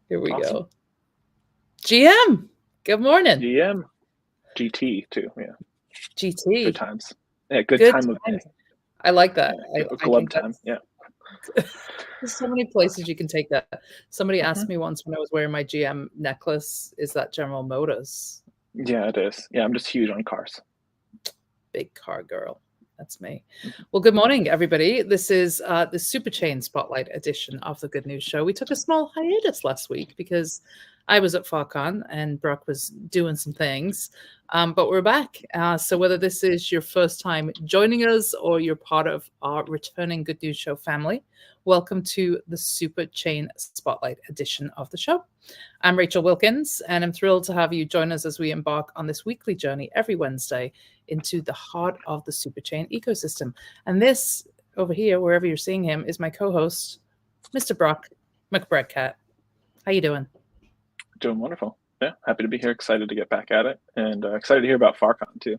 Here we Awesome. go. GM, good morning. GM, GT too. Yeah, GT. good times. Yeah, good Good time of day. times. I like that. Yeah, I glub think time. that's Yeah. there's so many places you can take that. Somebody hmm asked me once when I was wearing my GM necklace, is that General Motors? Yeah, it is. Yeah, I'm just huge on cars. Big car girl. That's me. Mhm. Well, good morning, everybody. This is the Superchain Spotlight edition of the Good News Show. We took a small hiatus last week because I was at FarCon and Brock was doing some things, but we're back. So whether this is your first time joining us or you're part of our returning Good News Show family, welcome to the Superchain Spotlight edition of the show. I'm Rachel Wilkins, and I'm thrilled to have you join us as we embark on this weekly journey every Wednesday into the heart of the Superchain ecosystem. And this over here, wherever you're seeing him, is my co-host, Mr. Brock McBreadcat. How you doing? Doing wonderful. Yeah, happy to be here. Excited to get back at it, and excited to hear about FarCon too.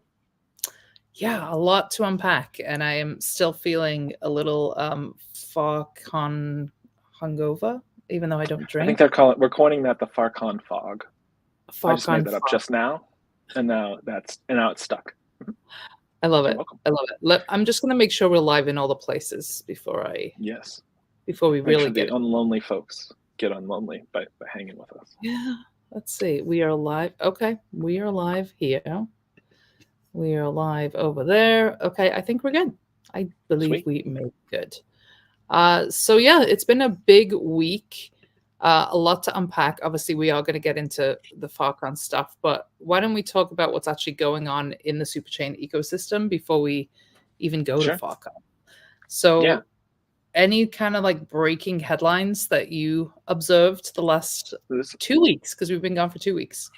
Yeah, a lot to unpack, and I am still feeling a little FarCon hungover, even though I don't I think drink. we're coining that the FarCon fog. I just made FarCon that up fog. just now, and now it's stuck. Mhm. I love You're it. welcome. I love it. I'm just going to make sure we're live in all the places before Yes. we Make really sure the get. unlonely folks get unlonely by hanging with us. Yeah, let's see. We are live. Okay, we are live here. We are live over there. Okay, I think we're good. I believe Sweet. we made good. So yeah, it's been a big week. A lot to unpack. Obviously, we are going to get into the FarCon stuff, but why don't we talk about what's actually going on in the Superchain ecosystem before we even go to Sure. FarCon? Yeah. So, any kind of like breaking headlines that you observed the last This 2 weeks? Because we've been gone for 2 weeks.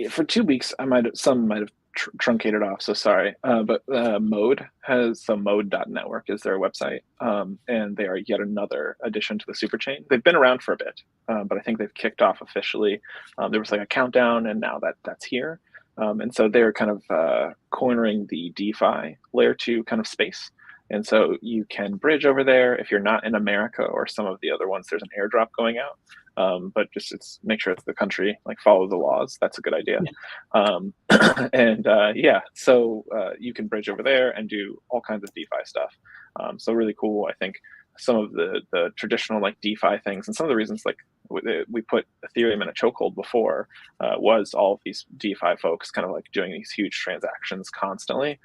For 2 weeks, some might have truncated off. So sorry, but Mode has Mode.network is their website, and they are yet another addition to the superchain. They've been around for a bit, but I think they've kicked off officially. There was like a countdown, and now that's here. And so they're kind of cornering the DeFi layer 2 kind of space. And so you can bridge over there if you're not in America or some of the other ones. There's an airdrop going out, but just make sure it's the country, like follow the laws. That's a good idea. Yeah. Um, and yeah, so you can bridge over there and do all kinds of DeFi stuff. So really cool. I think some of the traditional like DeFi things, and some of the reasons like we put Ethereum in a chokehold before was all of these DeFi folks kind of like doing these huge transactions constantly.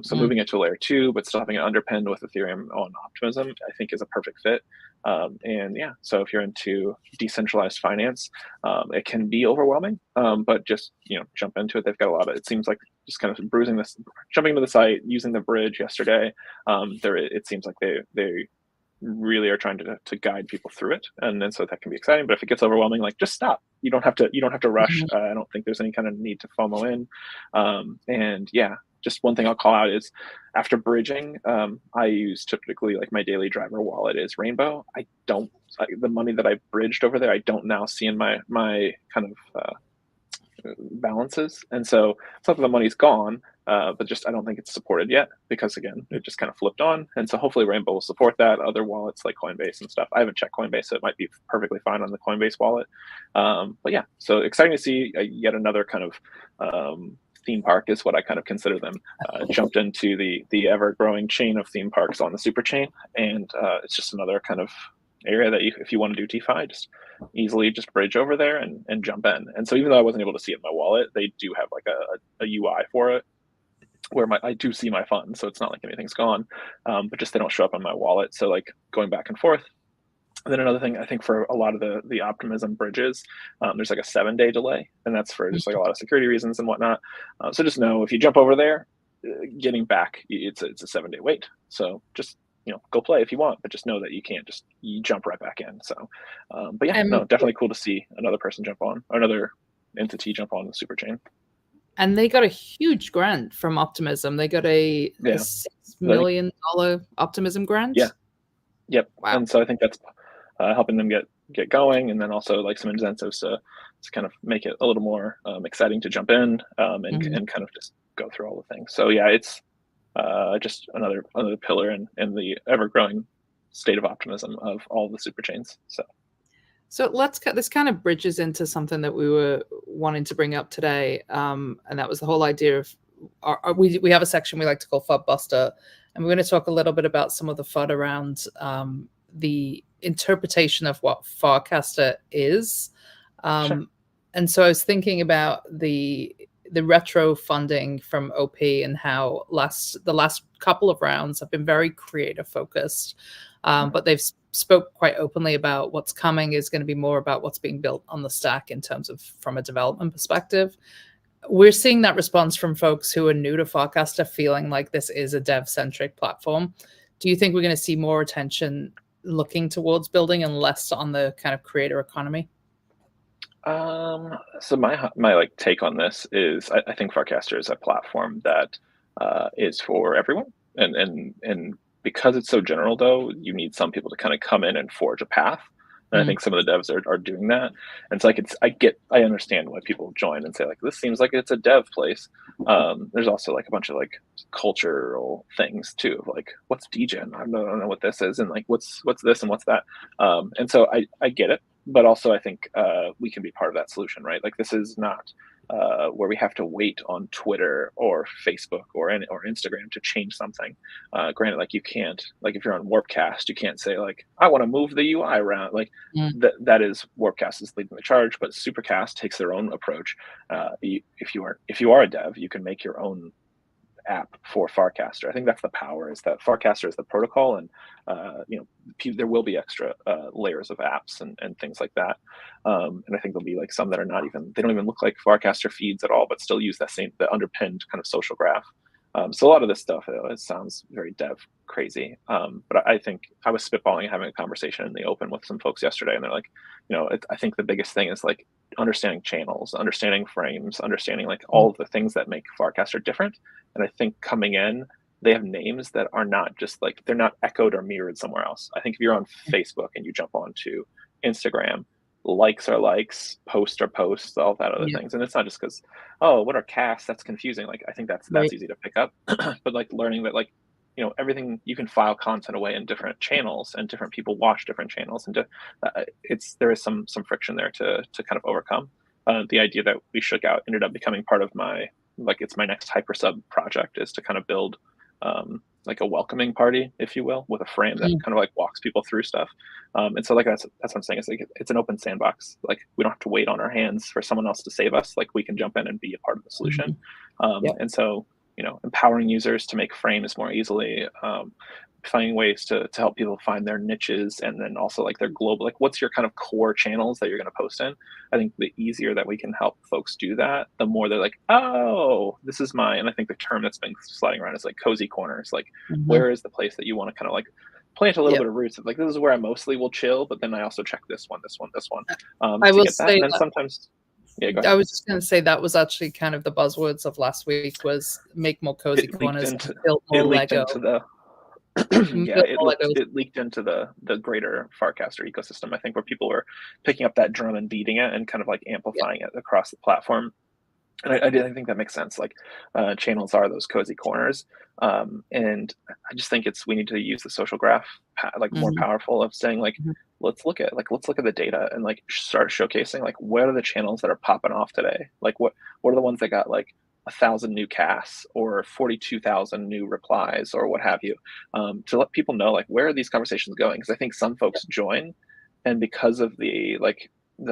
So Mm. moving it to layer 2, but still having it underpinned with Ethereum on Optimism, I think is a perfect fit. And yeah, so if you're into decentralized finance, it can be overwhelming, but just jump into it. They've got a lot of. It seems like just kind of jumping to the site, using the bridge yesterday. It seems like they really are trying to guide people through it, and then so that can be exciting. But if it gets overwhelming, like just stop. You don't have to rush. Mhm. I don't think there's any kind of need to FOMO in. And yeah, just one thing I'll call out is after bridging, I use typically like my daily driver wallet is Rainbow. The money that I bridged over there, I don't now see in my kind of balances. And so some of the money's gone, but just I don't think it's supported yet because again, it just kind of flipped on. And so hopefully Rainbow will support that. Other wallets like Coinbase and stuff. I haven't checked Coinbase, so it might be perfectly fine on the Coinbase wallet. But yeah, so exciting to see yet another kind of theme park is what I kind of consider them. Jumped into the ever growing chain of theme parks on the super chain, and it's just another kind of area that if you want to do DeFi, just easily just bridge over there and jump in. And so even though I wasn't able to see it in my wallet, they do have like a UI for it where I do see my funds, so it's not like anything's gone, but just they don't show up on my wallet. So like going back and forth. And then another thing, I think for a lot of the Optimism bridges, there's like a 7-day delay, and that's for just like a lot of security reasons and whatnot. So just know if you jump over there, getting back, it's a 7-day wait. So just go play if you want, but just know that you can't just jump right back in. So, but yeah, no, definitely cool to see another person jump on, or another entity jump on the super chain. And they got a huge grant from Optimism. They got a $6 million Optimism grant. Yeah. Yep. Wow. And so I think that's helping them get going, and then also like some incentives to kind of make it a little more exciting to jump in and kind of just go through all the things. So yeah, it's just another pillar in the ever growing state of optimism of all the super chains. So So this kind of bridges into something that we were wanting to bring up today, and that was the whole idea of we have a section we like to call FUD Buster, and we're going to talk a little bit about some of the FUD around the interpretation of what Farcaster is. Sure. And so I was thinking about the retro funding from OP and how the last couple of rounds have been very creative focused, but they've spoke quite openly about what's coming is going to be more about what's being built on the stack in terms of from a development perspective. We're seeing that response from folks who are new to Farcaster, feeling like this is a dev-centric platform. Do you think we're going to see more attention looking towards building and less on the kind of creator economy? So my like take on this is I think Farcaster is a platform that is for everyone, and because it's so general, though, you need some people to kind of come in and forge a path. And I think some of the devs are doing that. And so I understand why people join and say like, this seems like it's a dev place. There's also like a bunch of like cultural things too, like what's degen? I don't know what this is, and like what's this and what's that. And so I get it, but also I think we can be part of that solution, right? Like this is not where we have to wait on Twitter or Facebook or Instagram to change something. Granted, like you can't, like if you're on Warpcast, you can't say like, I want to move the UI around. Like that is Warpcast is leading the charge, but Supercast takes their own approach. If you are a dev, you can make your own app for Farcaster. I think that's the power, is that Farcaster is the protocol, and there will be extra layers of apps and things like that. And I think there'll be like some that are they don't even look like Farcaster feeds at all, but still use the underpinned kind of social graph. So a lot of this stuff, it sounds very dev crazy. But I think I was spitballing and having a conversation in the open with some folks yesterday, and they're like, I think the biggest thing is like understanding channels, understanding frames, understanding like all of the things that make Farcaster different. And I think coming in, they have names that are not just like, they're not echoed or mirrored somewhere else. I think if you're on Facebook and you jump onto Instagram, likes are likes, posts are posts, all that other things. And it's not just because, oh, what are casts? That's confusing. Like I think that's easy to pick up, but like learning that like, everything, you can file content away in different channels, and different people watch different channels, and there is some friction there to kind of overcome. The idea that we shook out ended up becoming part of it's my next hypersub project, is to kind of build like a welcoming party, if you will, with a frame that kind of like walks people through stuff. And so like that's what I'm saying. It's like it's an open sandbox. Like we don't have to wait on our hands for someone else to save us. Like we can jump in and be a part of the solution. And so empowering users to make frames more easily, finding ways to help people find their niches, and then also like their global, like what's your kind of core channels that you're going to post in. I think the easier that we can help folks do that, the more they're like, oh, this is and I think the term that's been sliding around is like cozy corners. Like where is the place that you want to kind of like plant a little bit of roots of like, this is where I mostly will chill, but then I also check this one I to will get that. say And then that sometimes go ahead. I was just going to say that was actually kind of the buzzwords of last week, was make more cozy corners, build more Lego. It leaked into the greater Farcaster ecosystem, I think, where people were picking up that drum and beating it and kind of like amplifying it across the platform. And I think that makes sense. Like channels are those cozy corners, and I just think we need to use the social graph like more powerful, of saying like, let's look at the data and like start showcasing like what are the channels that are popping off today. Like what are the ones that got like 1,000 new casts or 42,000 new replies or what have you, to let people know like where are these conversations going. Because I think some folks join, and because of the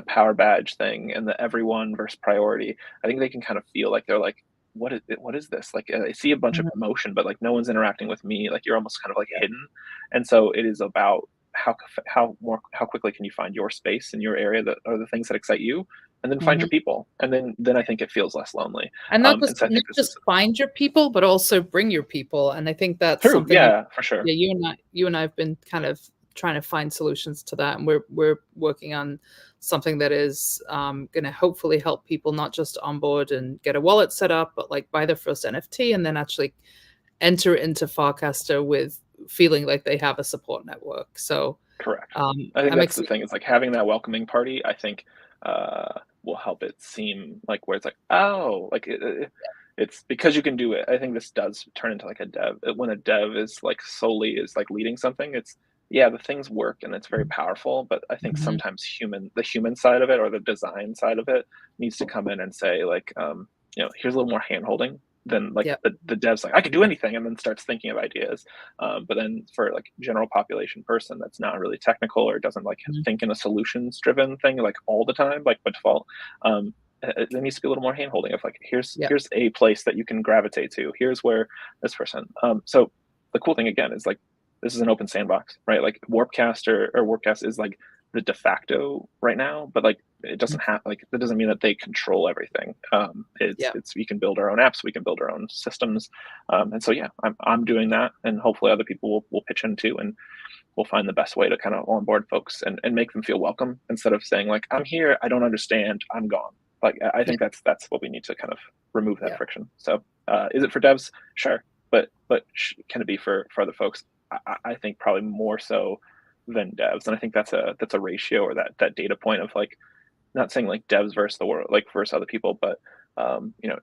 power badge thing and the everyone versus priority, I think they can kind of feel like they're like, what is this? Like I see a bunch of emotion, but like no one's interacting with me. Like you're almost kind of like hidden. And so it is about how quickly can you find your space in your area that are the things that excite you, and then find your people, and then I think it feels less lonely. And not just find your people, but also bring your people. And I think that's true. Something For sure. You and I have been kind of trying to find solutions to that, and we're working on something that is going to hopefully help people not just onboard and get a wallet set up, but like buy their first NFT and then actually enter into Farcaster with feeling like they have a support network. So correct. I think that's the thing. It's like having that welcoming party, I think will help it seem like where it's like, oh, like it's because you can do it. I think this does turn into like a dev. When a dev is like solely is like leading something, yeah, the things work and it's very powerful, but I think Mhm. sometimes the human side of it or the design side of it needs to come in and say like, here's a little more hand holding than like Yep. the dev's like, I can do anything and then starts thinking of ideas. But then for like general population person that's not really technical or doesn't like Mhm. think in a solutions driven thing like all the time, like by default, there needs to be a little more hand holding of like, Yep. here's a place that you can gravitate to. Here's where this person. So the cool thing again is like this is an open sandbox, right? Like Warpcast or Warpcast is like the de facto right now, but like it doesn't have like that doesn't mean that they control everything. Yep. It's we can build our own apps, we can build our own systems, and so yeah, I'm doing that, and hopefully other people will pitch in too, and we'll find the best way to kind of onboard folks and make them feel welcome instead of saying like I'm here, I don't understand, I'm gone. Like I think Yep. that's what we need to kind of remove that Yep. friction. So is it for devs? Sure, but can it be for other folks? I think probably more so than devs, and I think that's a ratio or that data point of like not saying like devs versus the world, like versus other people, but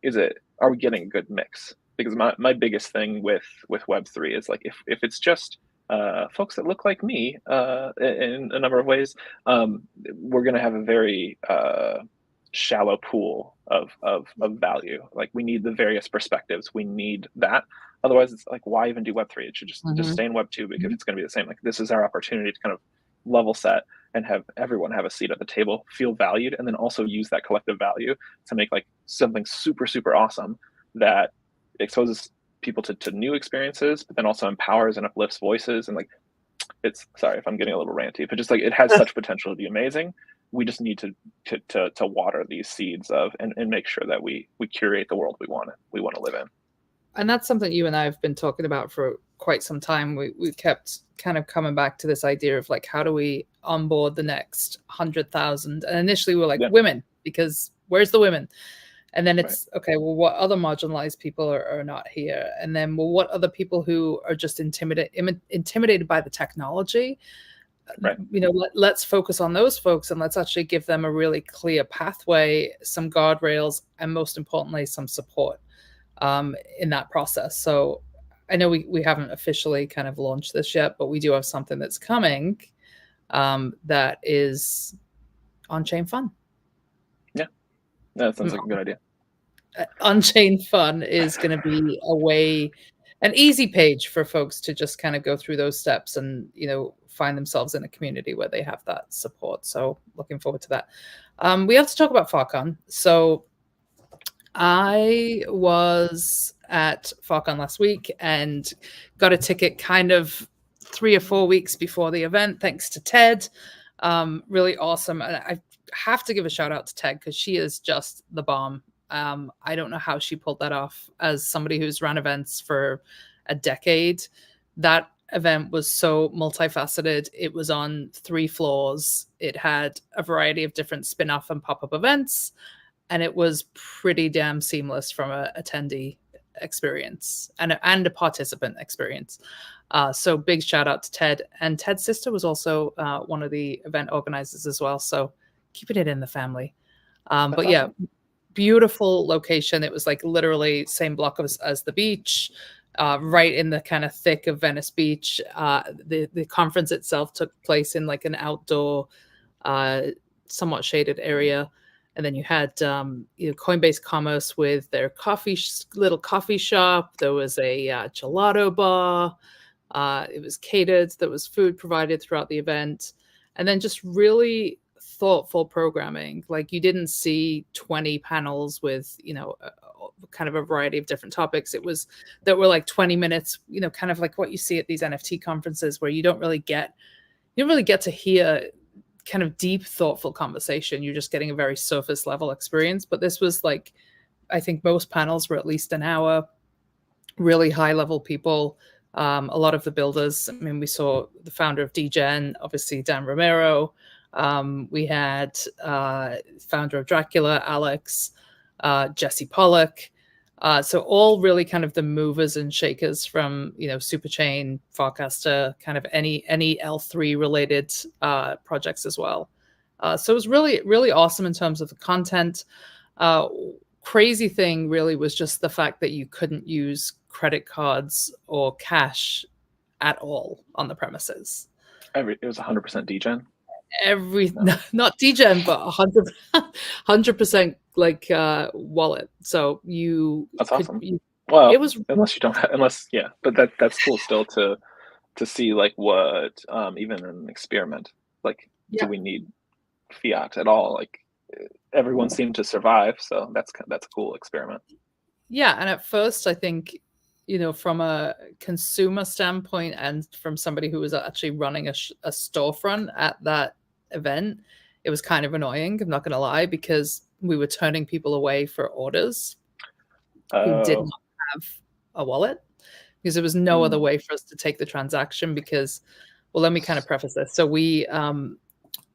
is it are we getting a good mix? Because my biggest thing with Web3 is like if it's just folks that look like me in a number of ways, we're going to have a very shallow pool of value. Like we need the various perspectives. We need that. Otherwise, it's like why even do Web3? It should just Mhm. stay in Web2 because Mhm. it's going to be the same. Like this is our opportunity to kind of level set and have everyone have a seat at the table, feel valued, and then also use that collective value to make like something super, super awesome that exposes people to new experiences, but then also empowers and uplifts voices. And like, it's sorry if I'm getting a little ranty, but just like it has such potential to be amazing. We just need to water these seeds of and make sure that we curate the world we want to live in. And that's something you and I have been talking about for quite some time. We kept kind of coming back to this idea of like, how do we onboard the next 100,000? And initially we were like Yeah, women, because where's the women? And then right, it's okay, well, what other marginalized people are not here? And then, well, what other people who are just intimidated by the technology? right, Let's focus on those folks and let's actually give them a really clear pathway, some guardrails, and most importantly, some support in that process. So I know we haven't officially kind of launched this yet, but we do have something that's coming that is on-chain fun. yeah. That sounds like a good idea. On-chain fun is going to be an easy page for folks to just kind of go through those steps and find themselves in a community where they have that support. So looking forward to that. We have to talk about FarCon. So I was at FarCon last week and got a ticket kind of 3 or 4 weeks before the event, thanks to Ted. Really awesome. And I have to give a shout out to Ted because she is just the bomb. I don't know how she pulled that off as somebody who's run events for a decade. That event was so multifaceted. It was on 3 floors. It had a variety of different spin off and pop up events and it was pretty damn seamless from a attendee experience and a participant experience. So big shout out to Ted, and Ted's sister was also one of the event organizers as well. So keeping it in the family. That's But yeah, awesome. beautiful location. It was like literally same block as the beach, right in the kind of thick of Venice Beach. The conference itself took place in like an outdoor, uh, somewhat shaded area. And then you had Coinbase Commerce with their little coffee shop. There was a gelato bar. It was catered. There was food provided throughout the event, and then just really thoughtful programming. Like you didn't see 20 panels with kind of a variety of different topics. It was that were like 20 minutes. Kind of like what you see at these NFT conferences, where you don't really get to hear kind of deep, thoughtful conversation. You're just getting a very surface level experience. But this was like, I think most panels were at least an hour, really high level people. A lot of the builders. I mean, we saw the founder of DGen, obviously Dan Romero. We had founder of Dracula, Alex, Jesse Pollock. So all really kind of the movers and shakers from Superchain, Farcaster, kind of any L3 related projects as well. So it was really really awesome in terms of the content. Uh, Crazy thing really was just the fact that you couldn't use credit cards or cash at all on the premises. It was 100% degen. No. Not degen, but 100% like wallet. So you That's could awesome. you, Well, it was unless you don't have, unless, yeah, but that's cool still to see like what, even an experiment, like, do yeah. we need fiat at all? Like, everyone seemed to survive, so that's a cool experiment. Yeah, and at first, I think, from a consumer standpoint and from somebody who was actually running a storefront at that event, it was kind of annoying. I'm not going to lie, because we were turning people away for orders who did Oh, not have a wallet, because there was no other mm, way for us to take the transaction. Because, well, let me kind of preface this. So we,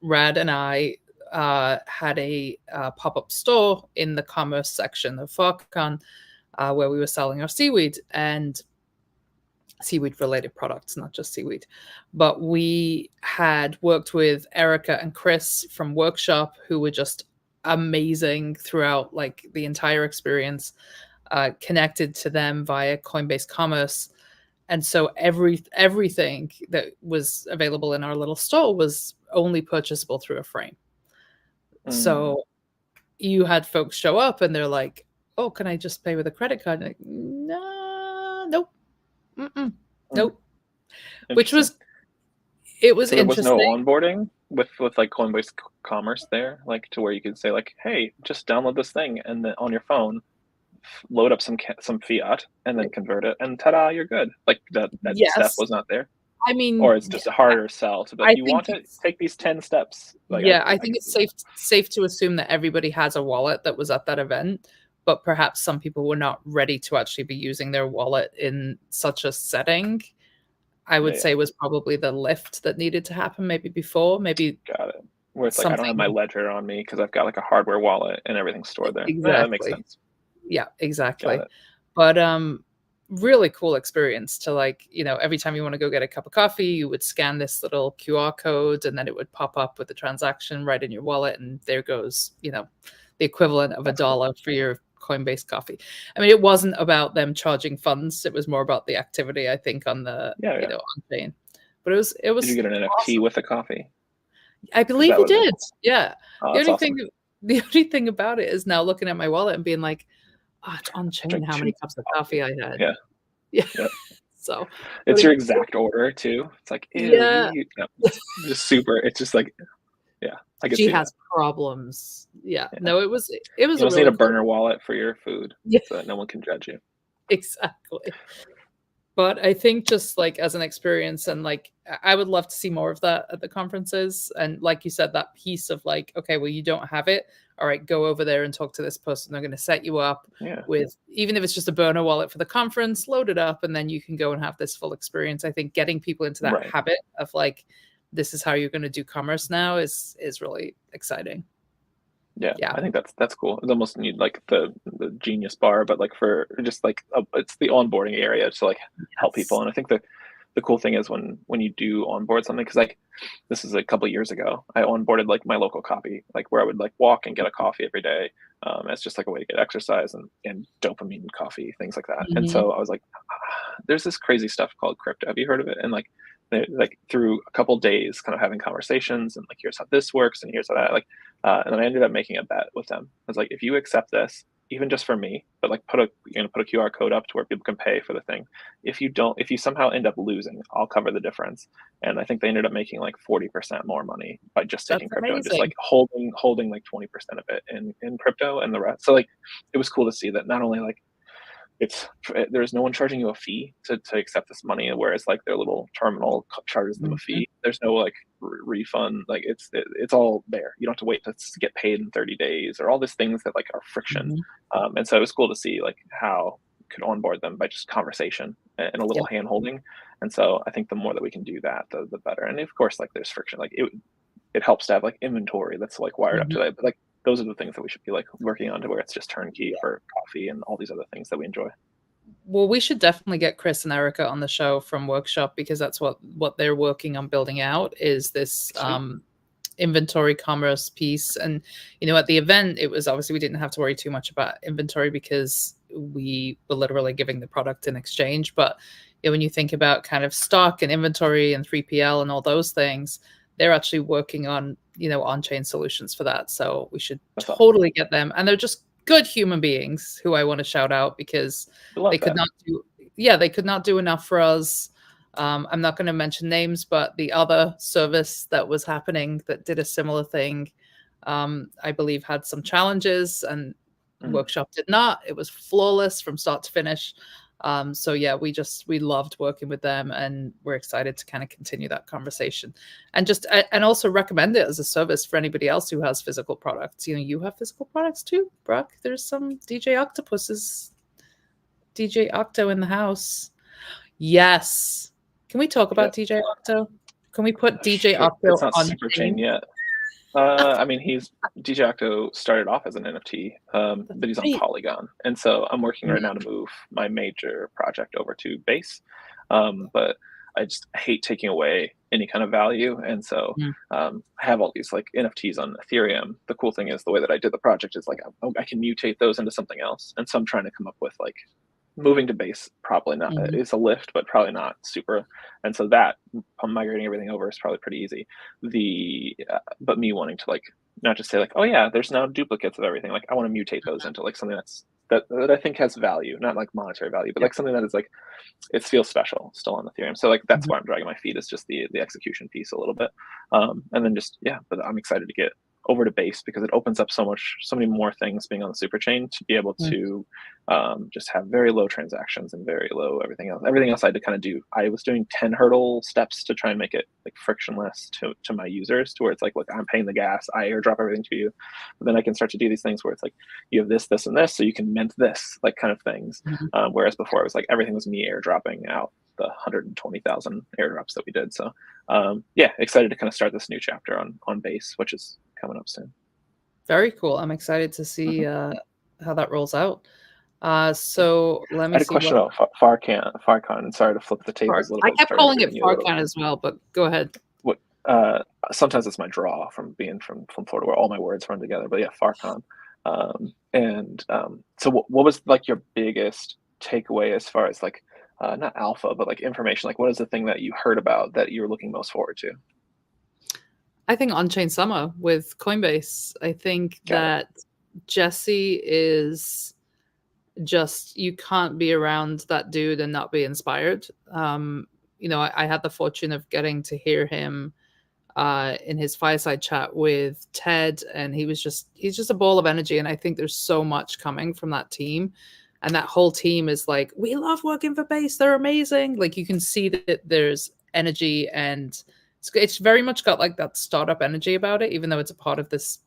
Rad and I, had a pop-up store in the commerce section of FarCon, where we were selling our seaweed and seaweed related products, not just seaweed. But we had worked with Erica and Chris from Workshop, who were just amazing throughout like the entire experience, connected to them via Coinbase Commerce. And so everything that was available in our little store was only purchasable through a frame. mm, So you had folks show up and they're like, "Oh, can I just pay with a credit card?" And like, no, nope, mm-mm, mm. nope. Which Interesting. was it was So there was no interesting. onboarding with like Coinbase Commerce there, like to where you could say like, hey, just download this thing and then on your phone, load up some fiat and then convert it, and ta-da, you're good. Like that step Yes, was not there, I mean, or it's just a harder sell to be like, I you think want to it's take these 10 steps. Like yeah, I I think can it's see that. safe to assume that everybody has a wallet that was at that event, but perhaps some people were not ready to actually be using their wallet in such a setting. I would Yeah, say was probably the lift that needed to happen maybe before, maybe got it. Where it's like I don't have my something ledger on me because I've got like a hardware wallet and everything's stored there. Yeah, that makes exactly. sense. Yeah, Got exactly. it. But really cool experience to like, every time you want to go get a cup of coffee, you would scan this little QR code and then it would pop up with the transaction right in your wallet, and there goes, the equivalent of a That's cool. dollar for your Coinbase coffee. I mean, it wasn't about them charging funds, it was more about the activity, I think, on the, Yeah, yeah. on chain. But it Did you was get an NFT awesome. with the coffee? I Because believe that he would have been did. cool. Yeah. Oh, The that's only awesome. thing the only thing about it is now looking at my wallet and being like, "Oh, it's on chain Drink how many two cups of coffee coffee. I had." Yeah, Yeah. yeah. So, but It's your exact order too. It's like, ew, yeah, no, it's just super. It's just like, yeah, I could she see that. has problems. Yeah. Yeah. No, it was You a almost need really a cool. burner wallet for your food Yeah, so that no one can judge you. exactly. But I think just like as an experience, and like I would love to see more of that at the conferences. And like you said, that piece of like, okay, well, you don't have it. All right, go over there and talk to this person. They're going to set you up Yeah, with, even if it's just a burner wallet for the conference, load it up, and then you can go and have this full experience. I think getting people into that right. habit of like, this is how you're going to do commerce now is really exciting. Yeah, Yeah. I think that's cool. It's almost need like the genius bar, but like for just like it's the onboarding area to like help people. Yes. And I think the cool thing is when you do onboard something, because like this is a couple of years ago, I onboarded like my local coffee, like where I would like walk and get a coffee every day. As just like a way to get exercise and dopamine coffee, things like that. And Mhm. so I was like, there's this crazy stuff called crypto. Have you heard of it? And like through a couple days, kind of having conversations and like here's how this works and here's how that, like, and then I ended up making a bet with them. I was like, if you accept this, even just for me, but like you're gonna put a QR code up to where people can pay for the thing. If you don't, if you somehow end up losing, I'll cover the difference. And I think they ended up making like 40% more money by just taking That's crypto and just like amazing. holding like 20% of it in crypto and the rest. So like it was cool to see that not only like it's there's no one charging you a fee to accept this money, whereas like their little terminal charges them a Mhm. fee. There's no like refund. Like it's all there. You don't have to wait to get paid in 30 days or all these things that like are friction. Mhm. And so it was cool to see like how you could onboard them by just conversation and a Yeah. little hand holding. And so I think the more that we can do that, the better. And of course, like there's friction. Like it helps to have like inventory that's like wired up Mhm. to that. But like those are the things that we should be like working on to where it's just turnkey Yeah. for coffee and all these other things that we enjoy. Well, we should definitely get Chris and Erica on the show from Workshop, because that's what they're working on building out, is this Sweet. inventory commerce piece. And at the event, it was obviously we didn't have to worry too much about inventory because we were literally giving the product in exchange. But when you think about kind of stock and inventory and 3PL and all those things, they're actually working on, on-chain solutions for that. So we should totally get them. And they're just good human beings who I want to shout out, because they could not do enough for us. I'm not going to mention names, but the other service that was happening that did a similar thing, I believe had some challenges, and Workshop did not. It was flawless from start to finish. So yeah, we loved working with them, and we're excited to kind of continue that conversation, and also recommend it as a service for anybody else who has physical products. You have physical products too, Brock. There's some DJ Octo in the house. Yes. Can we talk about DJ Octo? Can we put DJ Octo it's not on Superchain yet? I mean, DJ Octo started off as an NFT, but he's on Polygon, and so I'm working right now to move my major project over to Base. But I just hate taking away any kind of value, and so I have all these like NFTs on Ethereum. The cool thing is the way that I did the project is like I can mutate those into something else, and so I'm trying to come up with like moving to Base probably not it's a lift, but probably not super, and so that migrating everything over is probably pretty easy. But me wanting to like not just say like, oh yeah, there's now duplicates of everything, like I want to mutate those into like something that I think has value, not like monetary value, but like something that is like it feels special still on Ethereum. So like that's why I'm dragging my feet, is just the execution piece a little bit, and then just but I'm excited to get over to Base because it opens up so many more things being on the Superchain to be able to just have very low transactions and very low everything else. Everything else I had to kind of do. I was doing 10 hurdle steps to try and make it like frictionless to my users, to where it's like, look, I'm paying the gas, I airdrop everything to you. But then I can start to do these things where it's like, you have this, and this, so you can mint this, like kind of things. Whereas before it was like everything was me airdropping out the 120,000 airdrops that we did. So excited to kind of start this new chapter on Base, which is coming up soon. Very cool. I'm excited to see how that rolls out. So let me see. I had a question about Farcon, and sorry to flip the tables a little bit. I kept calling it Farcon as well, but go ahead. What? Sometimes it's my draw from being from Florida, where all my words run together. But yeah, Farcon. So what was like your biggest takeaway as far as like not alpha, but like information? Like, what is the thing that you heard about that you're looking most forward to? I think on-chain summer with Coinbase. I think that Jesse is just, you can't be around that dude and not be inspired. I had the fortune of getting to hear him in his fireside chat with Ted, and he's just a ball of energy. And I think there's so much coming from that team. And that whole team is like, we love working for Base. They're amazing. Like, you can see that there's energy, and it's very much got like that startup energy about it, even though it's a part of this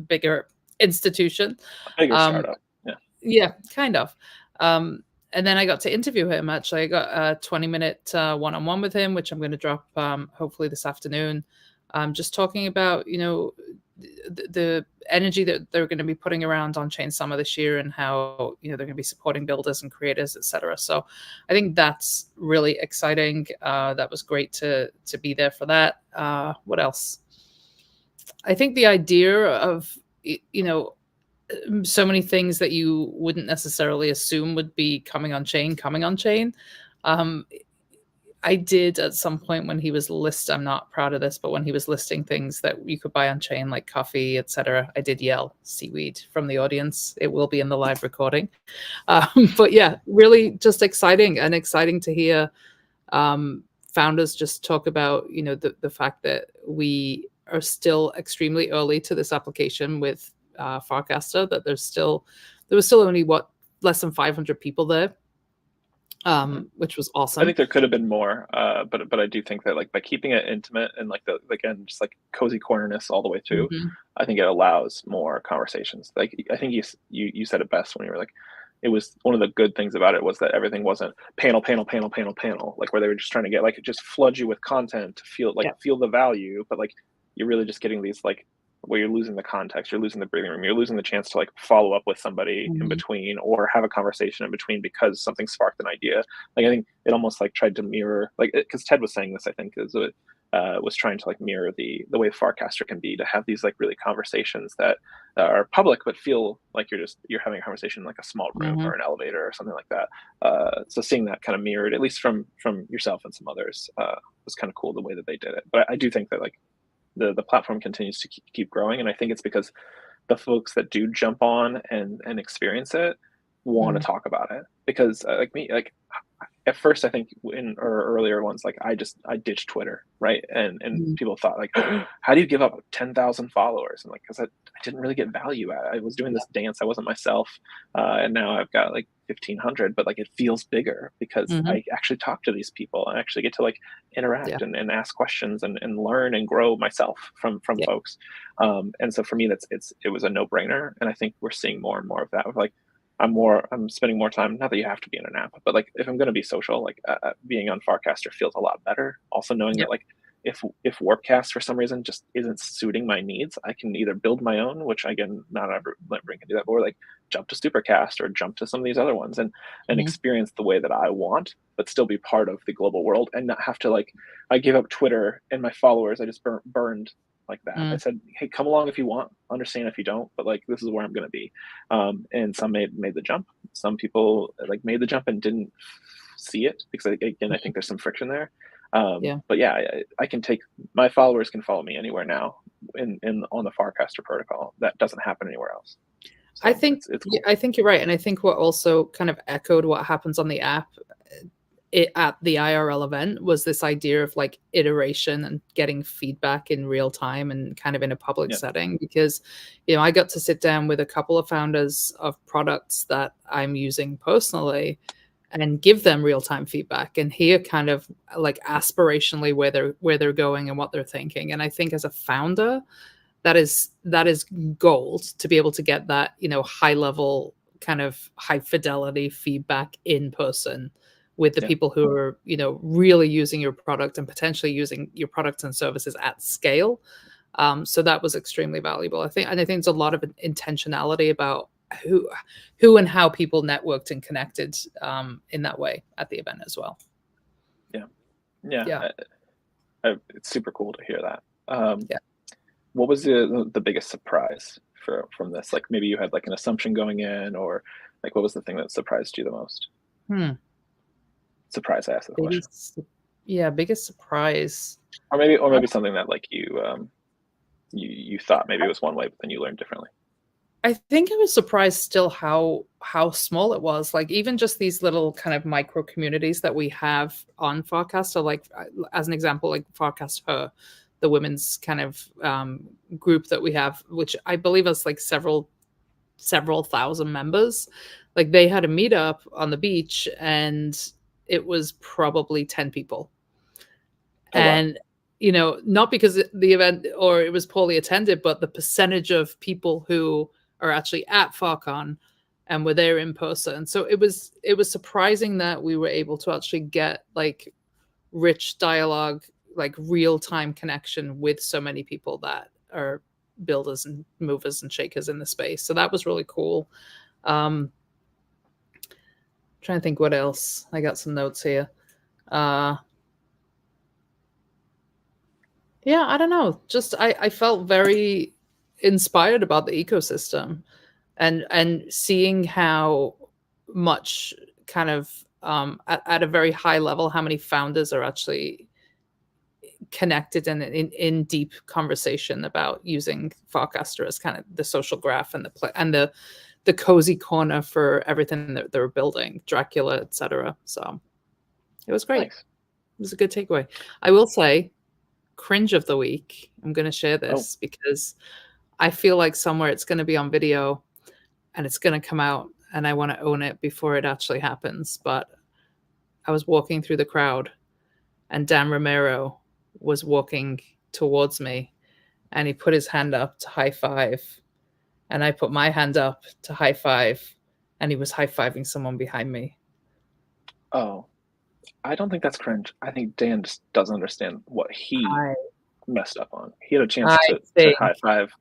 bigger institution. Bigger startup. Yeah, kind of. And then I got to interview him. Actually, I got a 20-minute one-on-one with him, which I'm going to drop hopefully this afternoon. Just talking about, the energy that they're going to be putting around on-chain summer this year, and how, they're going to be supporting builders and creators, etc. So I think that's really exciting. That was great to be there for that. What else? I think the idea of, so many things that you wouldn't necessarily assume would be coming on chain. I did at some point when he was I'm not proud of this, but when he was listing things that you could buy on chain, like coffee, etc., I did yell seaweed from the audience. It will be in the live recording. But yeah, really just exciting to hear founders just talk about, the fact that we are still extremely early to this application with Farcaster, that there was still only less than 500 people there, which was awesome. I think there could have been more, but I do think that like by keeping it intimate and like again just like cozy cornerness all the way through, I think it allows more conversations. Like I think you said it best when you were like, it was one of the good things about it was that everything wasn't panel, like where they were just trying to get like it just flood you with content to feel the value, but like you're really just getting these like where you're losing the context, you're losing the breathing room, you're losing the chance to like follow up with somebody in between, or have a conversation in between because something sparked an idea. Like I think it almost like tried to mirror, like, because Ted was saying this, I think, is was trying to like mirror the way Farcaster can be, to have these like really conversations that are public but feel like you're having a conversation in like a small room or an elevator or something like that. So seeing that kind of mirrored, at least from yourself and some others, was kind of cool the way that they did it. But I do think that like the platform continues to keep growing, and I think it's because the folks that do jump on and experience it want to talk about it. Because like me, like at first I think in or earlier ones, like I ditched Twitter, right? And people thought like, how do you give up 10,000 followers? And like, because I didn't really get value at it. I was doing this dance, I wasn't myself, and now I've got like 1,500, but like it feels bigger because I actually talk to these people and actually get to like interact and ask questions and learn and grow myself from folks. And so for me, it was a no-brainer, and I think we're seeing more and more of that. Of like, I'm spending more time, not that you have to be in an app, but like if I'm going to be social, like being on Farcaster feels a lot better. Also knowing that like if Warpcast for some reason just isn't suiting my needs, I can either build my own, which again, not everyone can do that, or like jump to Supercast or jump to some of these other ones and experience the way that I want, but still be part of the global world and not have to like, I gave up Twitter and my followers, I just burned like that. I said, hey, come along if you want, understand if you don't, but like this is where I'm going to be. And some made the jump. Some people like made the jump and didn't see it because again, I think there's some friction there. But yeah, I can take my followers can follow me anywhere now in on the Farcaster protocol. That doesn't happen anywhere else. So I think it's cool. I think you're right, and I think what also kind of echoed what happens on the app at the IRL event was this idea of like iteration and getting feedback in real time and kind of in a public setting. Because I got to sit down with a couple of founders of products that I'm using personally and give them real-time feedback and hear kind of like aspirationally where they're going and what they're thinking. And I think as a founder, that is gold to be able to get that, high level kind of high fidelity feedback in person with the people who are, really using your product and potentially using your products and services at scale. So that was extremely valuable. I think there's a lot of intentionality about who and how people networked and connected in that way at the event as well. Yeah. It's super cool to hear that. What was the biggest surprise from this? Like maybe you had like an assumption going in, or like what was the thing that surprised you the most? Surprise, I asked the question. Biggest surprise. Or maybe something that like you thought maybe it was one way, but then you learned differently. I think I was surprised still how small it was. Like even just these little kind of micro communities that we have on Farcaster, like as an example, like Farcast Her, the women's kind of group that we have, which I believe is like several thousand members. Like they had a meetup on the beach and it was probably 10 people. And not because the event or it was poorly attended, but the percentage of people who are actually at FarCon and were there in person. So it was surprising that we were able to actually get like rich dialogue, like real-time connection with so many people that are builders and movers and shakers in the space. So that was really cool. Trying to think what else. I got some notes here. I don't know. Just I felt very inspired about the ecosystem and seeing how much kind of at a very high level, how many founders are actually connected and in deep conversation about using Farcaster as kind of the social graph and the cozy corner for everything that they're building, Dracula, etc. So it was great. Nice. It was a good takeaway. I will say, cringe of the week. I'm going to share this because I feel like somewhere it's going to be on video and it's going to come out and I want to own it before it actually happens. But I was walking through the crowd and Dan Romero was walking towards me and he put his hand up to high five and I put my hand up to high five and he was high-fiving someone behind me. Oh, I don't think that's cringe. I think Dan just doesn't understand what he messed up on. He had a chance to high five.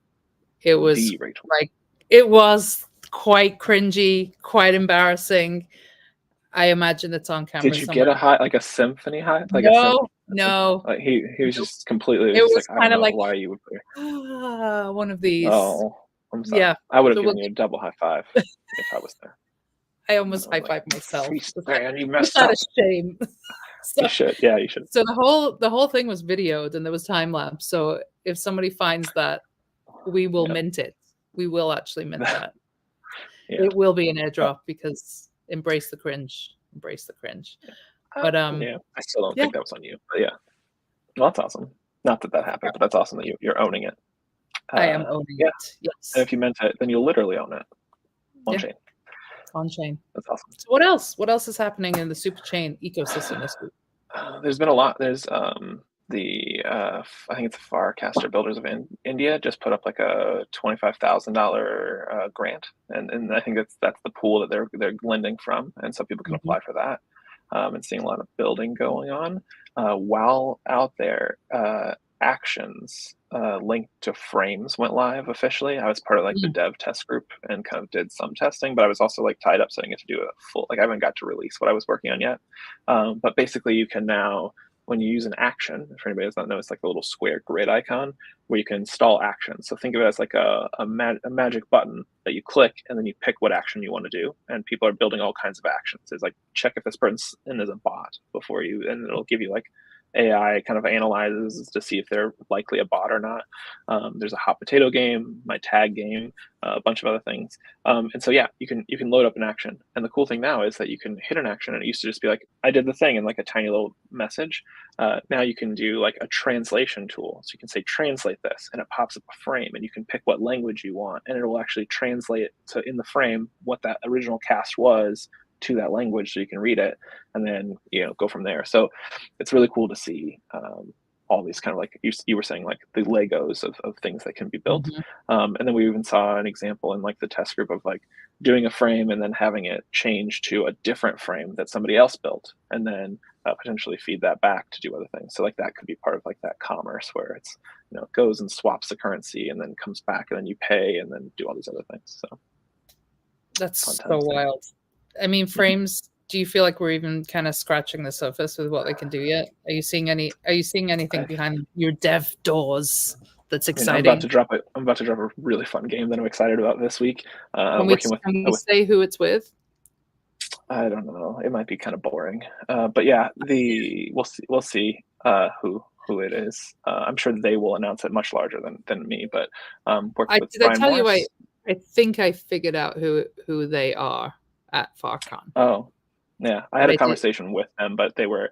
It was like, it was quite cringy, quite embarrassing. I imagine it's on camera. Did you get a high, like a symphony high? Like no, No, Like he was nope. just completely It just was like, I don't kind of know like, why you would. one of these. Oh, I'm sorry. Yeah. I would have So given you a double high five if I was there. I I almost was high like, fived myself. man, you Just messed out up. of shame. You So, should. Yeah, you should. so the whole thing was videoed and there was time lapse. So if somebody finds that, we will Yeah. mint it. We will actually mint that. Yeah. It will be an airdrop because embrace the cringe. Embrace the cringe. But Yeah. I still don't yeah, think that was on you. But yeah. Well, that's awesome. Not that that happened, but that's awesome that you're owning it. I am owning Yeah. it. And Yes. if you meant it, then you'll literally own it. On Yeah. chain. On chain. That's awesome. So what else? What else is happening in the Superchain ecosystem this week? There's been a lot. There's I think it's the Farcaster Builders of India just put up like a $25,000 grant, and I think that's the pool that they're lending from, and so people can Mhm. apply for that. And seeing a lot of building going on while out there. Actions linked to frames went live officially. I was part of like the Mm. dev test group and kind of did some testing, but I was also like tied up, so I didn't get to do a full. Like I haven't got to release what I was working on yet. But basically, you can now, when you use an action, for anybody who does not know, it's like a little square grid icon where you can install actions. So think of it as like a magic button that you click, and then you pick what action you want to do. And people are building all kinds of actions. It's like check if this person is a bot before you, and it'll give you like AI kind of analyzes to see if they're likely a bot or not. There's a hot potato game, my tag game, a bunch of other things. And so yeah, you can load up an action. And the cool thing now is that you can hit an action, and it used to just be like I did the thing in like a tiny little message. Now you can do like a translation tool. So you can say translate this, and it pops up a frame, and you can pick what language you want, and it will actually translate to in the frame what that original cast was to that language, so you can read it and then go from there. So it's really cool to see all these kind of like you were saying, like the Legos of things that can be built. Mhm. And then we even saw an example in like the test group of like doing a frame and then having it change to a different frame that somebody else built, and then potentially feed that back to do other things. So like that could be part of like that commerce where it's it goes and swaps the currency and then comes back, and then you pay and then do all these other things. So That's fun so times there. wild. I mean, Mhm. frames, do you feel like we're even kind of scratching the surface with what they can do yet? Are you seeing anything I, behind your dev doors that's I mean, I'm about exciting? to drop it. I'm about to drop a really fun game that I'm excited about this week. Working with Can we say who it's with? I don't know. It might be kind of boring, but yeah, we'll see. We'll see who it is. I'm sure they will announce it much larger than me. But working with Did I Brian tell you Morris. I think I figured out who they are at FarCon. Oh, yeah. I But had a I did conversation with them, but they were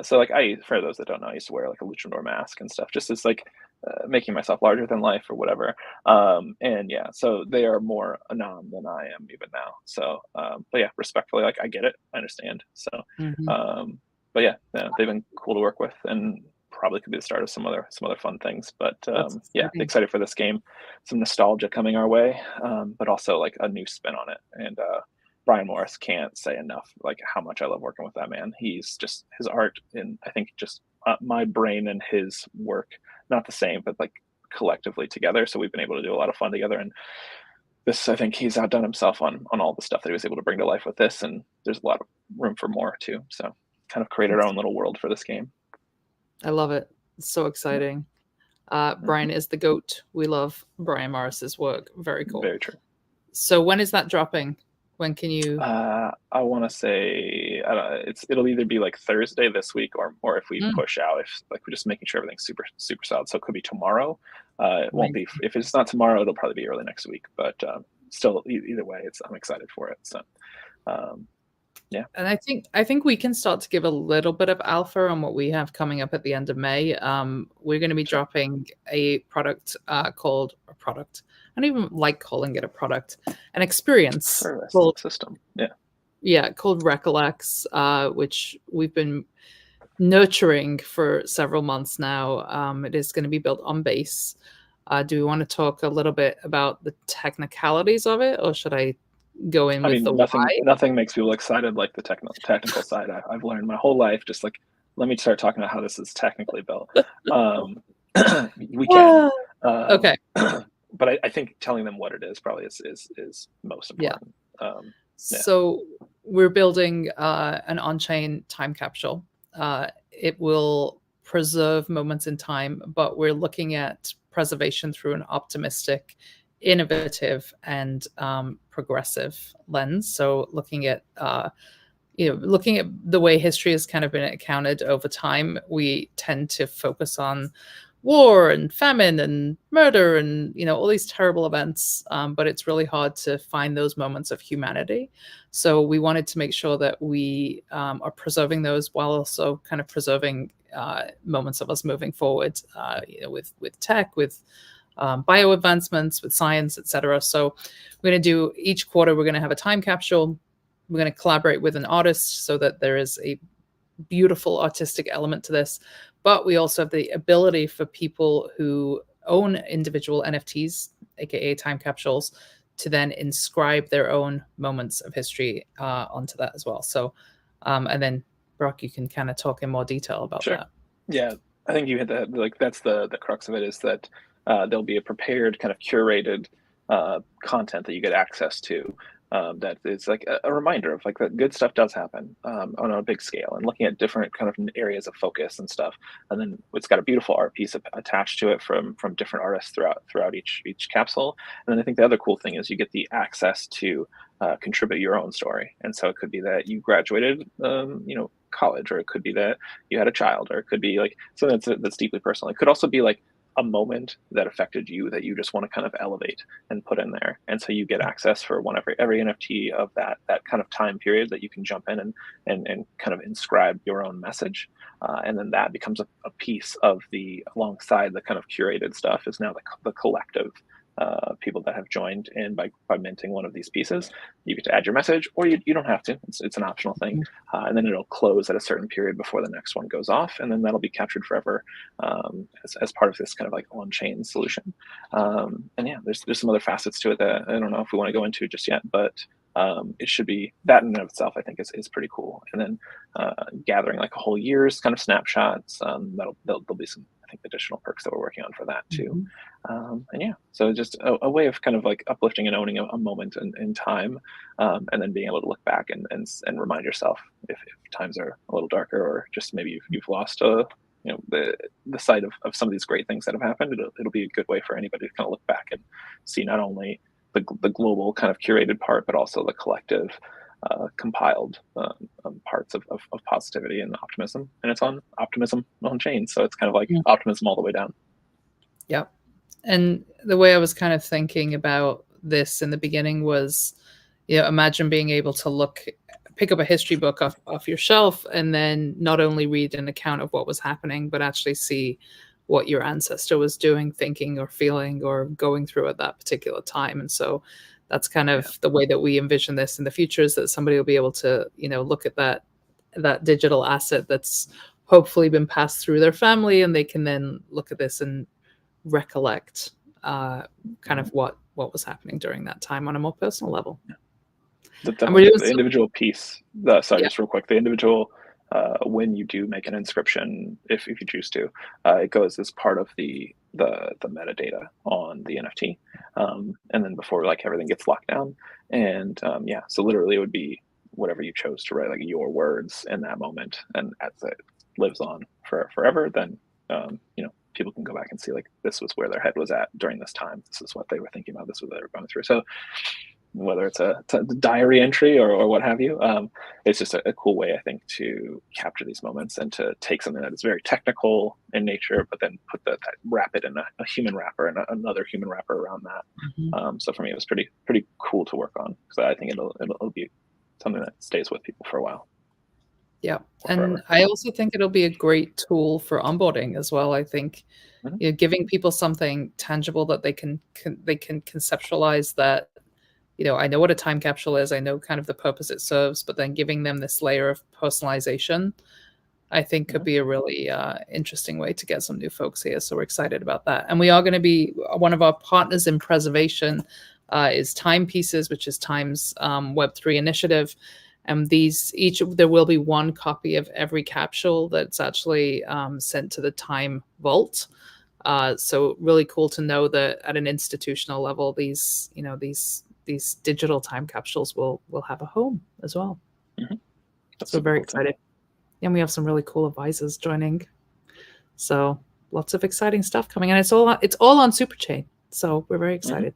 so like for those that don't know, I used to wear like a luchador mask and stuff, just as like making myself larger than life or whatever. And yeah, so they are more anon than I am even now. So, but yeah, respectfully, like I get it, I understand. So, Mhm. but yeah, they've been cool to work with, and probably could be the start of some other fun things. But That's yeah, exciting. excited for this game. Some nostalgia coming our way, but also like a new spin on it. And Brian Morris can't say enough like how much I love working with that man. He's just his art, and I think just my brain and his work, not the same, but like collectively together. So we've been able to do a lot of fun together. And this, I think he's outdone himself on all the stuff that he was able to bring to life with this. And there's a lot of room for more too. So kind of created our own little world for this game. I love it. It's so Yeah. exciting. Brian is the GOAT. We love Brian Morris's work. Very cool. Very true. So when is that dropping? When can you? I want to say it'll either be like Thursday this week, or if we push out, if like we're just making sure everything's super solid. So it could be tomorrow. It won't be. If it's not tomorrow, it'll probably be early next week. But still, either way, I'm excited for it. So yeah. And I think we can start to give a little bit of alpha on what we have coming up at the end of May. We're going to be dropping a product called a product. I don't even like calling it a product, an experience Service called system. Yeah. Yeah, called Recollects, which we've been nurturing for several months now. It is going to be built on base. Do we want to talk a little bit about the technicalities of it, or should I go in I with the mean, why? nothing makes people excited like the technical side. I've learned my whole life. Just like, let me start talking about how this is technically built. We can, Okay. but I think telling them what it is probably is most Yeah. important. Yeah. So we're building an on-chain time capsule. It will preserve moments in time, but we're looking at preservation through an optimistic, innovative, and progressive lens. So looking at looking at the way history has kind of been accounted over time, we tend to focus on war and famine and murder and all these terrible events, but it's really hard to find those moments of humanity. So we wanted to make sure that we are preserving those while also kind of preserving moments of us moving forward, with tech, with bio advancements, with science, etc. So we're going to do each quarter, we're going to have a time capsule. We're going to collaborate with an artist so that there is a beautiful artistic element to this. But we also have the ability for people who own individual NFTs, aka time capsules, to then inscribe their own moments of history onto that as well. So, and then Brock, you can kind of talk in more detail about that. Yeah, I think you hit that. Like that's the crux of it, is that there'll be a prepared kind of curated content that you get access to. That is like a reminder of like that good stuff does happen on a big scale, and looking at different kind of areas of focus and stuff. And then it's got a beautiful art piece attached to it from different artists throughout each capsule. And then I think the other cool thing is you get the access to contribute your own story. And so it could be that you graduated, college, or it could be that you had a child, or it could be like something that's deeply personal. It could also be like a moment that affected you that you just want to kind of elevate and put in there. And so you get access for every NFT of that kind of time period that you can jump in and kind of inscribe your own message. And then that becomes a piece of alongside the kind of curated stuff is now the collective people that have joined in by minting one of these pieces. You get to add your message, or you don't have to. It's an optional thing. And then it'll close at a certain period before the next one goes off, and then that'll be captured forever as part of this kind of like on-chain solution. And yeah, there's some other facets to it that I don't know if we want to go into just yet, but it should be that in and of itself, I think is pretty cool. And then gathering like a whole year's kind of snapshots, there'll be some, I think, additional perks that we're working on for that too. And yeah, so just a way of kind of like uplifting and owning a moment in time, and then being able to look back and remind yourself if times are a little darker, or just maybe you've lost the sight of some of these great things that have happened. It'll be a good way for anybody to kind of look back and see not only the global kind of curated part, but also the collective compiled parts of positivity and optimism. And it's on Optimism on chain, so it's kind of like optimism all the way down. Yep. And the way I was kind of thinking about this in the beginning was, imagine being able to pick up a history book off your shelf, and then not only read an account of what was happening, but actually see what your ancestor was doing, thinking, or feeling, or going through at that particular time. And so that's kind of the way that we envision this in the future, is that somebody will be able to, look at that digital asset that's hopefully been passed through their family, and they can then look at this and recollect kind of what was happening during that time on a more personal level. The individual piece, just real quick, the individual, when you do make an inscription, if you choose to, it goes as part of the metadata on the NFT, and then before like everything gets locked down. And so literally it would be whatever you chose to write, like your words in that moment, and as it lives on forever, then people can go back and see like this was where their head was at during this time. This is what they were thinking about. This was what they were going through. So whether it's a diary entry or what have you, it's just a cool way, I think, to capture these moments and to take something that is very technical in nature, but then wrap it in a human wrapper and another human wrapper around that. So for me, it was pretty cool to work on, because I think it'll be something that stays with people for a while. Yeah. And I also think it'll be a great tool for onboarding as well. I think giving people something tangible that they can conceptualize, that, I know what a time capsule is, I know kind of the purpose it serves, but then giving them this layer of personalization, I think could be a really interesting way to get some new folks here. So we're excited about that. And we are going to be, one of our partners in preservation is TIMEPieces, which is Time's Web3 initiative. And there will be one copy of every capsule that's actually sent to the Time Vault. So really cool to know that at an institutional level, these digital time capsules will have a home as well. So we're very excited. And we have some really cool advisors joining. So lots of exciting stuff coming, and it's all on Superchain. So we're very Mm-hmm. excited.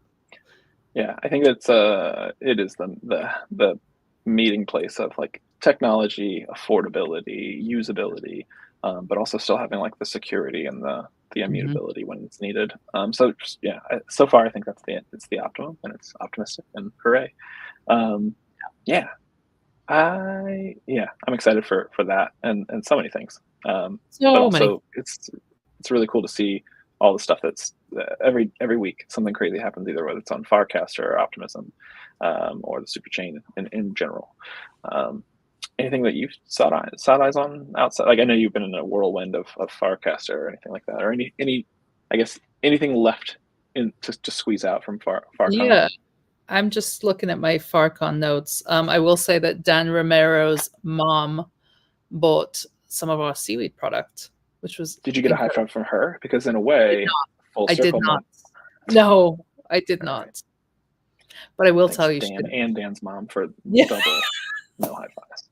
Yeah, I think it is the meeting place of like technology, affordability, usability, but also still having like the security and the immutability when it's needed. So just, yeah, so far I think it's the optimum, and it's optimistic, and hooray. Yeah, I'm excited for that and so many things. But So many. also it's really cool to see all the stuff that's every week something crazy happens, either whether it's on Farcaster or Optimism, or the Superchain in general. Anything that you've sought eyes on outside? Like, I know you've been in a whirlwind of Farcaster or anything like that, or any I guess anything left in to squeeze out from Farcon. Yeah. I'm just looking at my Farcon notes. I will say that Dan Romero's mom bought some of our seaweed product, which was Did you get a high five from her? Because in a way, full I did circle not. mom. No, I did All not. right. But I will Thanks, tell you, Dan and Dan's mom, for Yeah. double no high fives.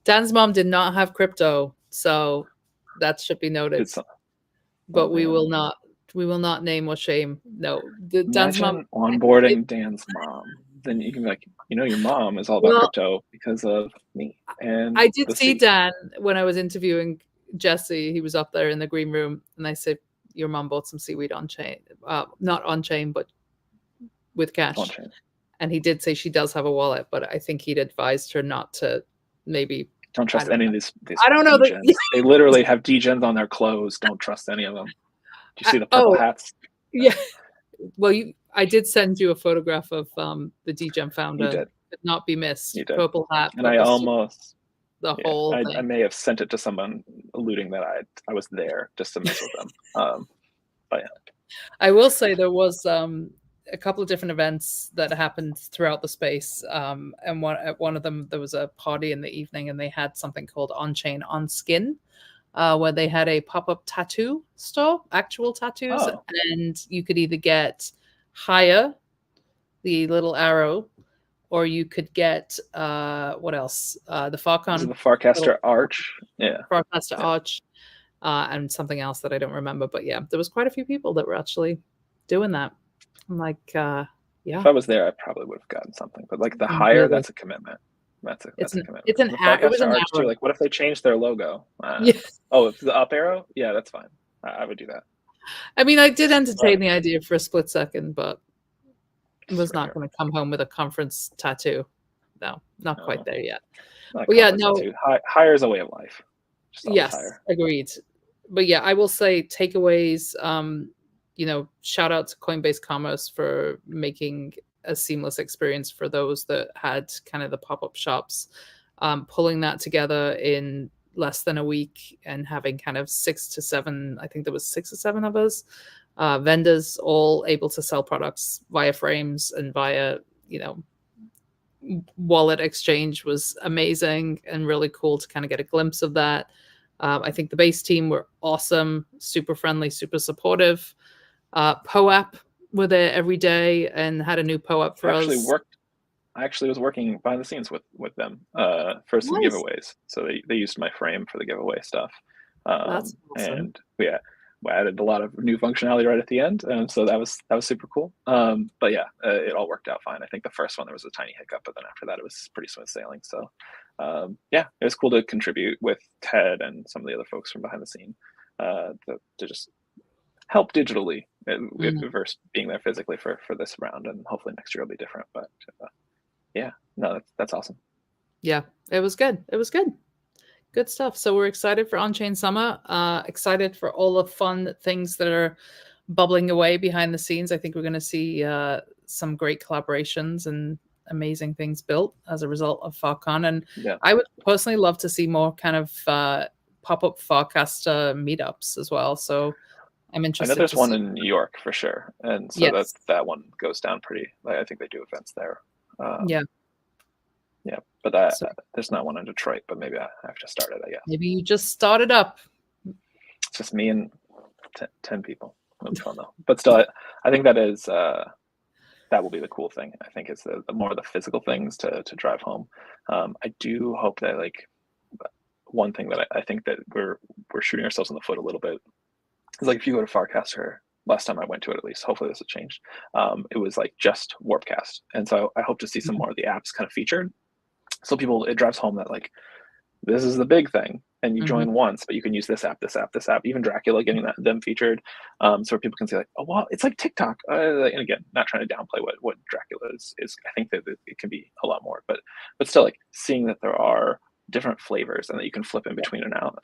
Dan's mom did not have crypto, so that should be noted. But we will not name or shame. No, Dan's mom. Imagine onboarding Dan's mom. Then you can be like, your mom is all about crypto because of me. And I did see Dan when I was interviewing Jesse. He was up there in the green room, and I said, "Your mom bought some seaweed on chain, not on chain, but with cash." On chain. And he did say she does have a wallet, but I think he'd advised her not to. Maybe don't trust any of these. I don't know. They literally have degens on their clothes. Don't trust any of them. Do you see the purple hats? Yeah. Well, I did send you a photograph of the degen founder. You did. Could not be missed. You did. Purple hat. And I almost whole thing. I may have sent it to someone alluding that I was there just to mess with them. But yeah. I will say there was a couple of different events that happened throughout the space. And at one of them, there was a party in the evening, and they had something called On-Chain On Skin, where they had a pop-up tattoo store, actual tattoos, and you could either get Higher, the little arrow, or you could get what else? The Farcon, the Farcaster Arch, Farcaster Arch, and something else that I don't remember. But yeah, there was quite a few people that were actually doing that. I'm like, yeah. If I was there, I probably would have gotten something. But like the Higher, that's a commitment. That's a commitment. It's an arrow. It was an arrow. Like, what if they changed their logo? Oh, if the up arrow? Yeah, that's fine. I would do that. I mean, I did entertain the idea for a split second, but was not going to come home with a conference tattoo. No, not quite there yet. But yeah, no. Higher is a way of life. Yes, agreed. But yeah, I will say takeaways. Shout out to Coinbase Commerce for making a seamless experience for those that had kind of the pop-up shops, pulling that together in less than a week and having kind of 6 to 7, I think there was 6 or 7 of us, vendors all able to sell products via frames and via, wallet exchange was amazing and really cool to kind of get a glimpse of that. I think the base team were awesome, super friendly, super supportive. POAP were there every day and had a new POAP for us. I actually was working behind the scenes with them for some giveaways. So they used my frame for the giveaway stuff. That's awesome. And we added a lot of new functionality right at the end. So that was super cool. But yeah, it all worked out fine. I think the first one, there was a tiny hiccup, but then after that, it was pretty smooth sailing. So yeah, it was cool to contribute with Ted and some of the other folks from behind the scene to just help digitally versus being there physically for this round. And hopefully next year will be different. But yeah, no, that's awesome. Yeah, it was good. It was good. Good stuff. So we're excited for On-Chain Summer, excited for all the fun things that are bubbling away behind the scenes. I think we're going to see some great collaborations and amazing things built as a result of Farcon. And I would personally love to see more kind of pop-up Farcaster meetups as well. So I'm interested. I know there's one in New York for sure. And so that one goes down pretty, I think they do events there. Yeah, but there's not one in Detroit, but maybe I have to start it, I guess. Maybe you just start it up. It's just me and 10 people. It'll be fun though. But still, I think that is that will be the cool thing. I think it's the more of the physical things to drive home. I do hope that, like, one thing that I think that we're shooting ourselves in the foot a little bit It's like if you go to Farcaster, last time I went to it at least, hopefully this has changed. It was like just Warpcast, and so I hope to see some more of the apps kind of featured. So people, it drives home that like this is the big thing, and you Mhm. join once, but you can use this app, this app, this app, even Dracula getting them featured, so people can say like, oh well, it's like TikTok. And again, not trying to downplay what Dracula is. I think that it can be a lot more, but still, like seeing that there are different flavors and that you can flip in between and out.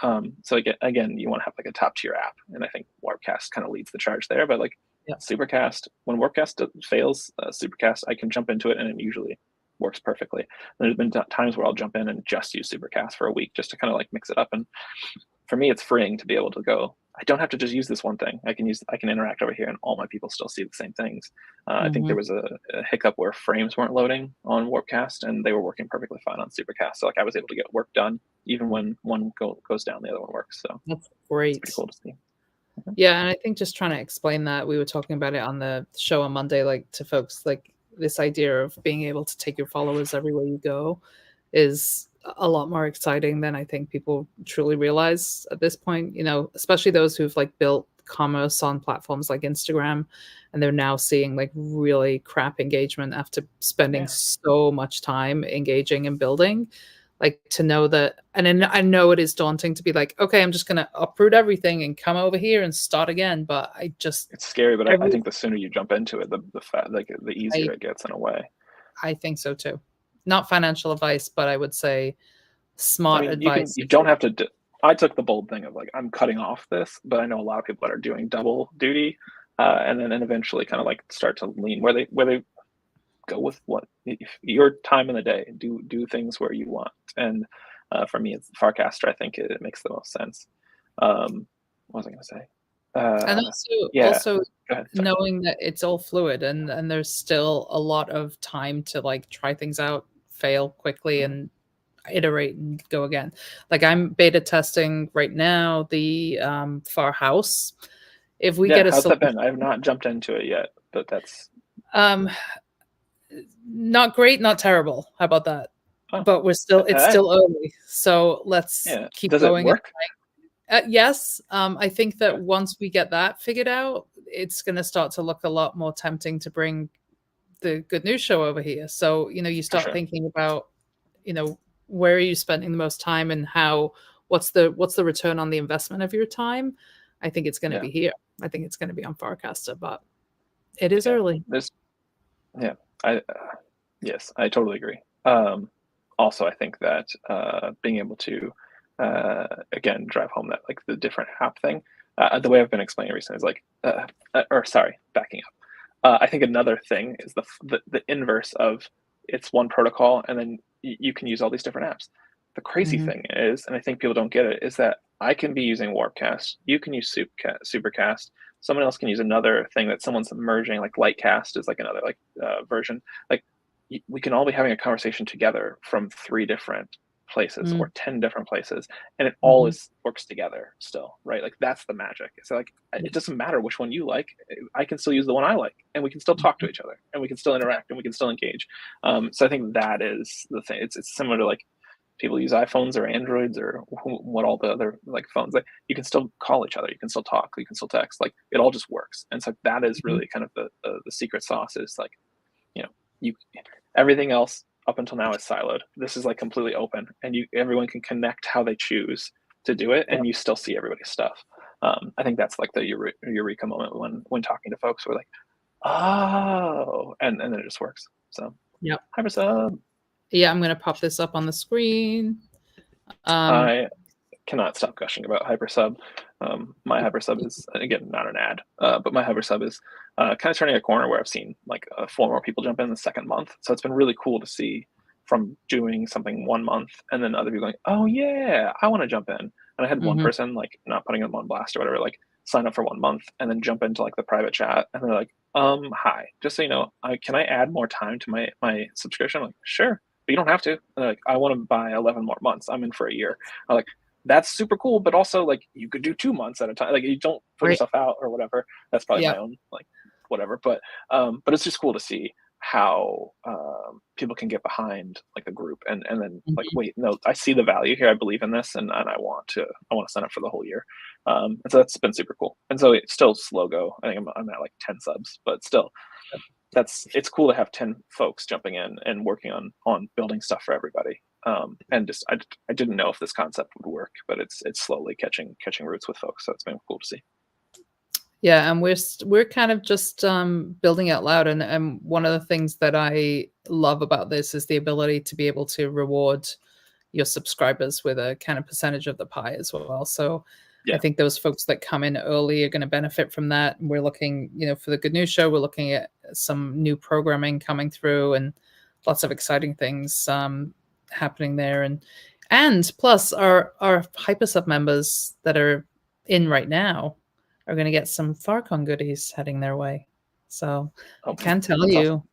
So again, you want to have like a top tier app, and I think Warpcast kind of leads the charge there. But like Yeah. Supercast, when Warpcast fails, Supercast, I can jump into it and it usually works perfectly. There's been times where I'll jump in and just use Supercast for a week just to kind of like mix it up. And for me, it's freeing to be able to go, I don't have to just use this one thing. I can interact over here and all my people still see the same things. I think there was a hiccup where frames weren't loading on Warpcast and they were working perfectly fine on Supercast. So like I was able to get work done even when one goes down, the other one works. So That's it's great. pretty cool to see. Yeah, and I think just trying to explain that, we were talking about it on the show on Monday, like to folks, like this idea of being able to take your followers everywhere you go is a lot more exciting than I think people truly realize at this point, you know, especially those who've like built commerce on platforms like Instagram, and they're now seeing like really crap engagement after spending so much time engaging and building. Like to know that, and then I know it is daunting to be like, okay, I'm just going to uproot everything and come over here and start again. But I just, It's scary, but I think the sooner you jump into it, the easier it gets in a way. I think so too. Not financial advice, but I would say smart I mean, advice. you don't have to. I took the bold thing of like I'm cutting off this, but I know a lot of people that are doing double duty, and then eventually kind of like start to lean where they go with what your time in the day. Do things where you want, and for me, it's Farcaster. I think it makes the most sense. What was I going to say? And Yeah. also Go ahead. Sorry. knowing that it's all fluid and there's still a lot of time to like try things out, fail quickly, and iterate and go again. Like I'm beta testing right now the Far House. If we get a How's that solution, been? I have not jumped into it yet, but that's um, not great, not terrible. How about that? oh, But it's still early, so let's keep Does it going. work? Yes, I think that once we get that figured out, it's going to start to look a lot more tempting to bring the Good News Show over here. So, you know, you start thinking about, you know, where are you spending the most time and what's the return on the investment of your time? I think it's going to be here. I think it's going to be on Farcaster, but it is early. Yes, I totally agree. Also, I think that being able to again drive home that like the different app thing. The way I've been explaining recently is like, backing up. I think another thing is the inverse of it's one protocol, and then you can use all these different apps. The crazy thing is, and I think people don't get it, is that I can be using Warpcast, you can use Supercast, someone else can use another thing that someone's merging, like Lightcast is like another like version. Like we can all be having a conversation together from 3 different places or 10 different places, and it all works together still, right? Like that's the magic. So like it doesn't matter which one you like, I can still use the one I like, and we can still talk to each other, and we can still interact, and we can still engage. So I think that is the thing. It's similar to like people use iPhones or Androids or what all the other like phones, like you can still call each other, you can still talk, you can still text, like it all just works. And so that is really kind of the secret sauce is like, you know, everything else up until now is siloed. This is like completely open, and everyone can connect how they choose to do it, and you still see everybody's stuff. I think that's like the eureka moment when talking to folks. We're like, oh, and then it just works. So Hypersub. Yeah, I'm gonna pop this up on the screen. I cannot stop gushing about Hypersub. My Hypersub is, again, not an ad, but my Hypersub is kind of turning a corner where I've seen like 4 more people jump in the second month. So it's been really cool to see from doing something 1 month and then other people going, oh yeah, I want to jump in. And I had one person, like not putting them on blast or whatever, like sign up for 1 month and then jump into like the private chat. And they're like, hi, just so you know, can I add more time to my subscription? I'm like, sure, but you don't have to. And they're like, I want to buy 11 more months. I'm in for a year. I'm like, that's super cool, but also like you could do 2 months at a time. Like you don't put yourself out or whatever. That's probably my own like whatever. But it's just cool to see how people can get behind like a group and then like, wait, no, I see the value here. I believe in this, and I want to sign up for the whole year. And so that's been super cool. And so it's still slow go. I think I'm at like 10 subs, but still, it's cool to have 10 folks jumping in and working on building stuff for everybody. And just I didn't know if this concept would work, but it's slowly catching roots with folks. So it's been cool to see. Yeah, and we're kind of just building out loud, and one of the things that I love about this is the ability to be able to reward your subscribers with a kind of percentage of the pie as well. So I think those folks that come in early are going to benefit from that. We're looking, for the Good News Show, we're looking at some new programming coming through and lots of exciting things happening there, and plus our Hypersub members that are in right now are going to get some FarCon goodies heading their way. So I can tell you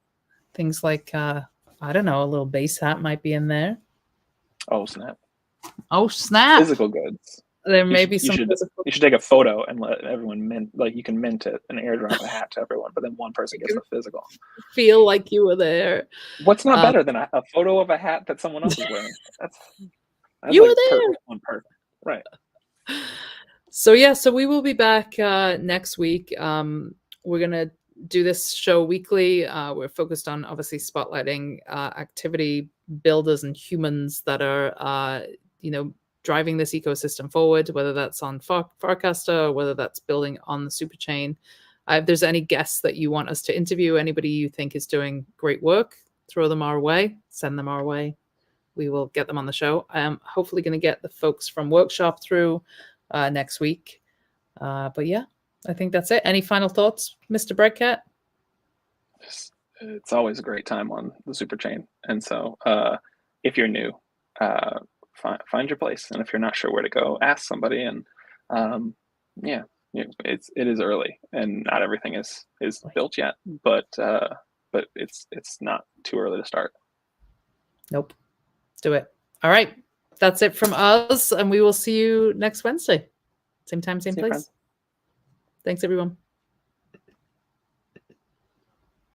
things like, I don't know, a little base hat might be in there. Oh, snap. Oh, snap. Physical goods. There may be some. You should take a photo and let everyone mint. Like you can mint it and airdrop a hat to everyone, but then one person gets the physical. Feel like you were there. What's not better than a photo of a hat that someone else is wearing? That's you like were there. Perfect. Right. So yeah, so we will be back next week. We're gonna do this show weekly. We're focused on obviously spotlighting activity builders and humans that are driving this ecosystem forward, whether that's on Farcaster or whether that's building on the Superchain. If there's any guests that you want us to interview, anybody you think is doing great work, throw them our way, send them our way. We will get them on the show. I'm hopefully going to get the folks from Workshop through next week. But yeah, I think that's it. Any final thoughts, Mr. Breadcat? It's always a great time on the Superchain. And so if you're new, find your place. And if you're not sure where to go, ask somebody. And it is early and not everything is built yet, but it's not too early to start. Nope. Let's do it. All right. That's it from us. And we will see you next Wednesday. Same time, same place. Thanks, everyone.